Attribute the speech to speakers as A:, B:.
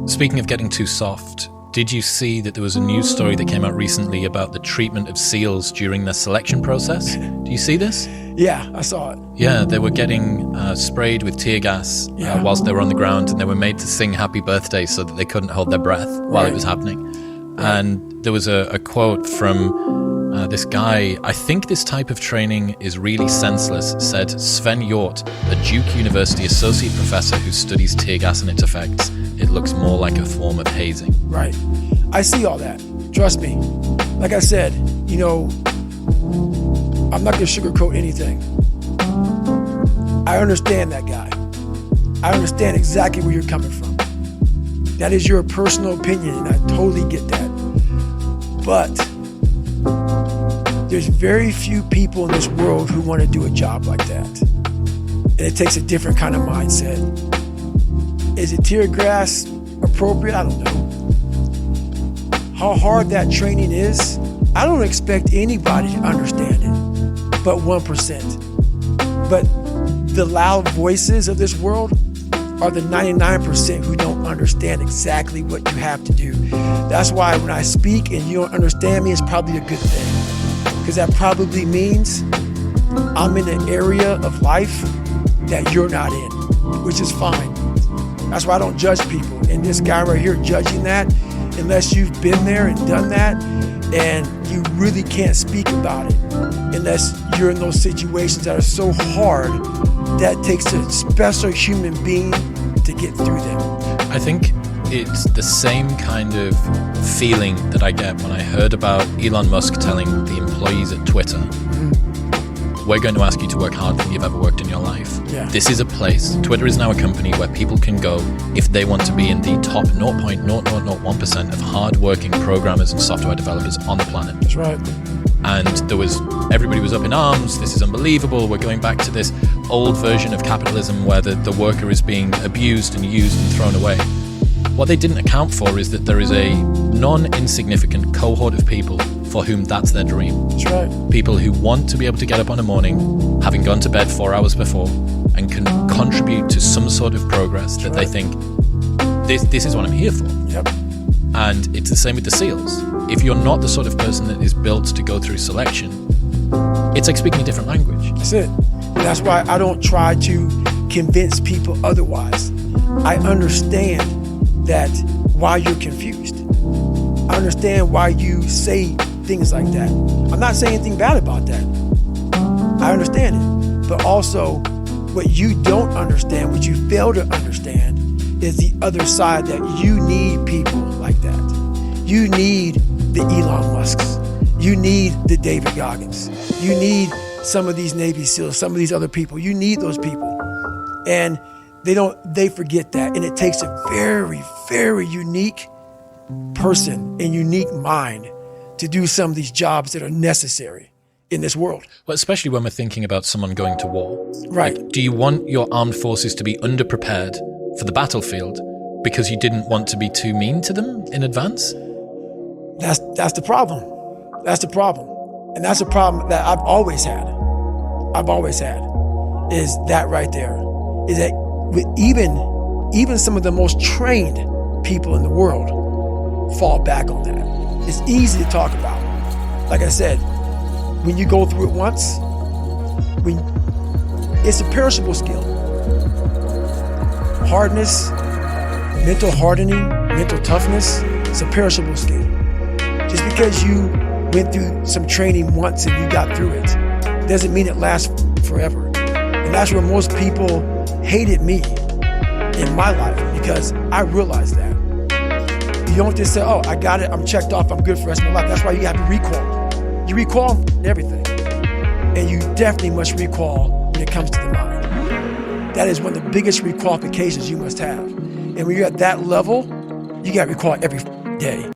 A: Speaking of getting too soft, did you see that there was a news story that came out recently about the treatment of SEALs during their selection process? Do you see this?
B: Yeah, I saw it.
A: Yeah, they were getting sprayed with tear gas whilst they were on the ground, and they were made to sing happy birthday so that they couldn't hold their breath while it was happening. Right. And there was a quote from this guy. I think this type of training is really senseless, said Sven Hjort, a Duke University associate professor who studies tear gas and its effects. It looks more like a form of hazing.
B: Right. I see all that. Trust me. Like I said, I'm not going to sugarcoat anything. I understand that guy. I understand exactly where you're coming from. That is your personal opinion, and I totally get that. But there's very few people in this world who want to do a job like that. And it takes a different kind of mindset. Is it tear gas appropriate? I don't know. How hard that training is, I don't expect anybody to understand it, but 1%. But the loud voices of this world are the 99% who don't understand exactly what you have to do. That's why when I speak and you don't understand me, it's probably a good thing. Because that probably means I'm in an area of life that you're not in, which is fine. That's why I don't judge people. And this guy right here judging that, unless you've been there and done that, and you really can't speak about it unless you're in those situations that are so hard that takes a special human being to get through them.
A: I think it's the same kind of feeling that I get when I heard about Elon Musk telling the employees at Twitter, we're going to ask you to work harder than you've ever worked in your life.
B: Yeah.
A: This is a place. Twitter is now a company where people can go if they want to be in the top 0.0001% of hard-working programmers and software developers on the planet.
B: That's right.
A: And everybody was up in arms. This is unbelievable. We're going back to this old version of capitalism where the worker is being abused and used and thrown away. What they didn't account for is that there is a non-insignificant cohort of people for whom that's their dream.
B: That's right.
A: People who want to be able to get up in the morning, having gone to bed 4 hours before, and can contribute to some sort of progress that they think, this is what I'm here for.
B: Yep.
A: And it's the same with the SEALs. If you're not the sort of person that is built to go through selection, it's like speaking a different language.
B: That's it. That's why I don't try to convince people otherwise. I understand that why you're confused. I understand why you say things like that. I'm not saying anything bad about that. I understand it. But also, what you don't understand, what you fail to understand, is the other side, that you need people like that. You need the Elon Musks. You need the David Goggins. You need some of these Navy SEALs, some of these other people. You need those people. And they forget that. And it takes a very, very unique person and unique mind to do some of these jobs that are necessary in this world.
A: Well, especially when we're thinking about someone going to war.
B: Right.
A: Like, do you want your armed forces to be underprepared for the battlefield because you didn't want to be too mean to them in advance?
B: That's the problem. That's the problem. And that's a problem that I've always had. Is that right there. Is that with even some of the most trained people in the world fall back on that. It's easy to talk about. Like I said, when you go through it once, it's a perishable skill. Hardness, mental hardening, mental toughness, it's a perishable skill. Just because you went through some training once and you got through it, doesn't mean it lasts forever. And that's where most people hated me in my life, because I realized that. You don't just say, oh, I got it, I'm checked off, I'm good for the rest of my life. That's why you have to recall. You recall everything. And you definitely must recall when it comes to the mind. That is one of the biggest requalifications you must have. And when you're at that level, you got to recall every day.